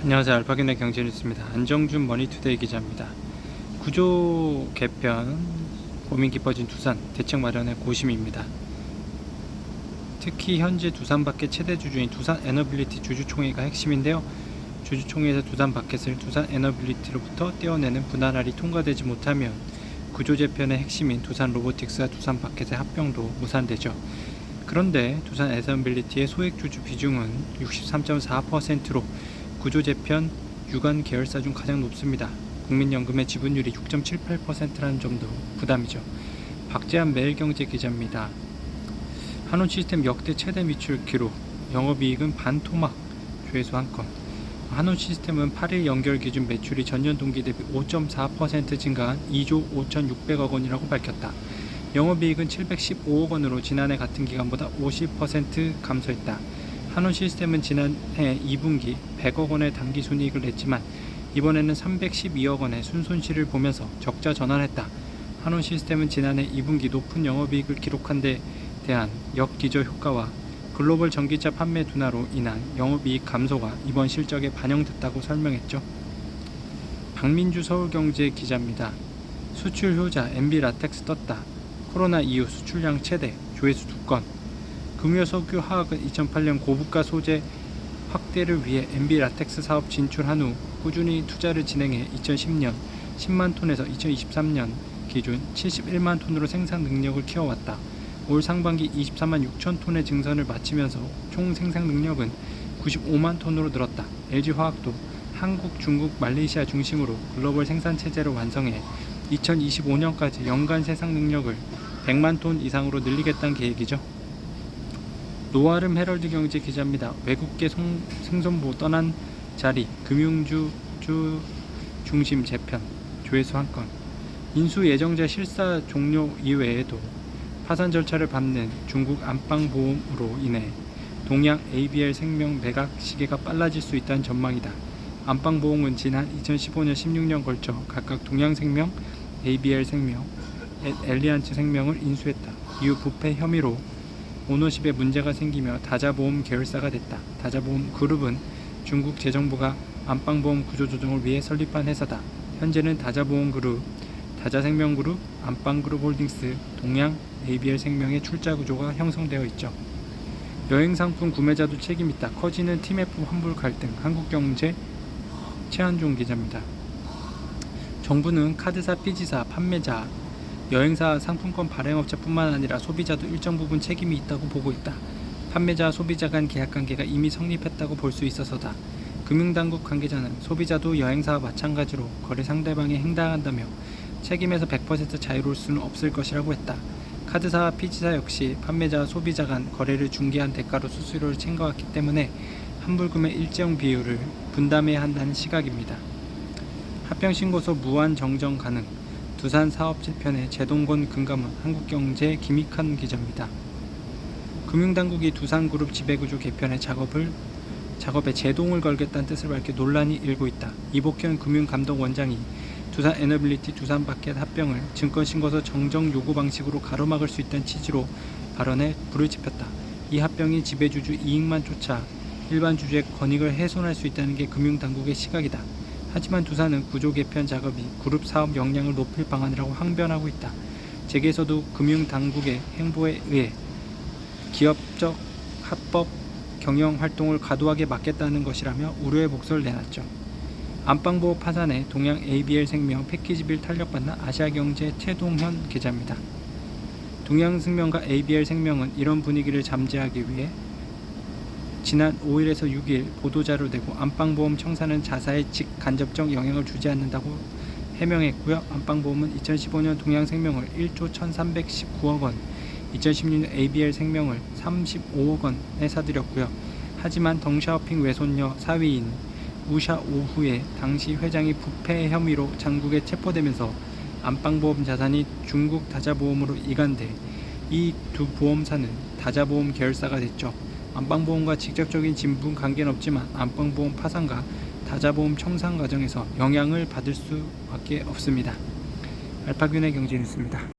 안녕하세요. 알파견의 경제뉴스입니다. 안정준 머니투데이 기자입니다. 구조 개편 고민 깊어진 두산 대책 마련에 고심입니다. 특히 현재 두산 바켓 최대 주주인 두산 에너빌리티 주주총회가 핵심인데요. 주주총회에서 두산 바켓을 두산 에너빌리티로부터 떼어내는 분할알이 통과되지 못하면 구조 재편의 핵심인 두산 로보틱스와 두산 바켓의 합병도 무산되죠. 그런데 두산 에너빌리티의 소액 주주 비중은 63.4%로 구조 재편 유관 계열사 중 가장 높습니다. 국민연금의 지분율이 6.78%라는 점도 부담이죠. 박재한 매일경제 기자입니다. 한온시스템 역대 최대 매출 기록, 영업이익은 반토막, 조회수 1건. 한온시스템은 8일 연결 기준 매출이 전년 동기 대비 5.4% 증가한 2조 5,600억 원이라고 밝혔다. 영업이익은 715억 원으로 지난해 같은 기간보다 50% 감소했다. 한온시스템은 지난해 2분기 100억 원의 당기순이익을 냈지만 이번에는 312억 원의 순손실을 보면서 적자 전환했다. 한온시스템은 지난해 2분기 높은 영업이익을 기록한 데 대한 역기저 효과와 글로벌 전기차 판매 둔화로 인한 영업이익 감소가 이번 실적에 반영됐다고 설명했죠. 박민주 서울경제 기자입니다. 수출 효자 MB 라텍스 떴다. 코로나 이후 수출량 최대, 조회수 2건. 금요석유 화학은 2008년 고부가 소재 확대를 위해 MB 라텍스 사업 진출한 후 꾸준히 투자를 진행해 2010년 10만 톤에서 2023년 기준 71만 톤으로 생산 능력을 키워왔다. 올 상반기 24만 6천 톤의 증선을 마치면서 총 생산 능력은 95만 톤으로 늘었다. LG화학도 한국, 중국, 말레이시아 중심으로 글로벌 생산 체제를 완성해 2025년까지 연간 생산 능력을 100만 톤 이상으로 늘리겠다는 계획이죠. 노아름 헤럴드 경제 기자입니다. 외국계 생손보 떠난 자리, 금융주 중심 재편, 조회수 1건. 인수 예정자 실사 종료 이외에도 파산 절차를 밟는 중국 안방보험으로 인해 동양 ABL 생명 매각 시기가 빨라질 수 있다는 전망이다. 안방보험은 지난 2015년 16년 걸쳐 각각 동양생명, ABL 생명, 엘리안츠 생명을 인수했다. 이후 부패 혐의로 오너십에 문제가 생기며 다자보험 계열사가 됐다. 다자보험 그룹은 중국 재정부가 안방보험 구조조정을 위해 설립한 회사다. 현재는 다자보험그룹, 다자생명그룹, 안방그룹홀딩스, 동양, ABL 생명의 출자 구조가 형성되어 있죠. 여행상품 구매자도 책임있다. 커지는 TMF 환불 갈등, 한국경제 최한종 기자입니다. 정부는 카드사, 피지사, 판매자, 여행사, 상품권 발행업체뿐만 아니라 소비자도 일정 부분 책임이 있다고 보고 있다. 판매자, 소비자 간 계약관계가 이미 성립했다고 볼 수 있어서다. 금융당국 관계자는 소비자도 여행사와 마찬가지로 거래 상대방에 행당한다며 책임에서 100% 자유로울 수는 없을 것이라고 했다. 카드사와 피지사 역시 판매자와 소비자 간 거래를 중개한 대가로 수수료를 챙겨왔기 때문에 환불금의 일정 비율을 분담해야 한다는 시각입니다. 합병신고서 무한 정정 가능, 두산 사업 재편의 제동권 금감원, 한국경제 김익환 기자입니다. 금융당국이 두산그룹 지배구조 개편의 작업에 제동을 걸겠다는 뜻을 밝혀 논란이 일고 있다. 이복현 금융감독원장이 두산 에너빌리티 두산 바켓 합병을 증권신고서 정정 요구 방식으로 가로막을 수 있다는 취지로 발언에 불을 지폈다. 이 합병이 지배주주 이익만 쫓아 일반 주주의 권익을 훼손할 수 있다는 게 금융당국의 시각이다. 하지만 두산은 구조 개편 작업이 그룹 사업 역량을 높일 방안이라고 항변하고 있다. 재계에서도 금융당국의 행보에 의해 기업적 합법 경영 활동을 과도하게 막겠다는 것이라며 우려의 목소리를 내놨죠. 안방보호 파산에 동양 ABL 생명 패키지빌 탄력받는 아시아경제 최동현 기자입니다. 동양생명과 ABL 생명은 이런 분위기를 잠재하기 위해 지난 5일에서 6일 보도자료를 내고 안방보험 청사는 자사에 직간접적 영향을 주지 않는다고 해명했고요. 안방보험은 2015년 동양생명을 1조 1319억 원, 2016년 ABL 생명을 35억 원에 사들였고요. 하지만 덩샤오핑 외손녀 사위인 우샤 오후에 당시 회장이 부패 혐의로 장국에 체포되면서 안방보험 자산이 중국 다자보험으로 이관돼 이 두 보험사는 다자보험 계열사가 됐죠. 안방보험과 직접적인 진분 관계는 없지만 안방보험 파산과 다자보험 청산 과정에서 영향을 받을 수밖에 없습니다. 알파균의 경제뉴스입니다.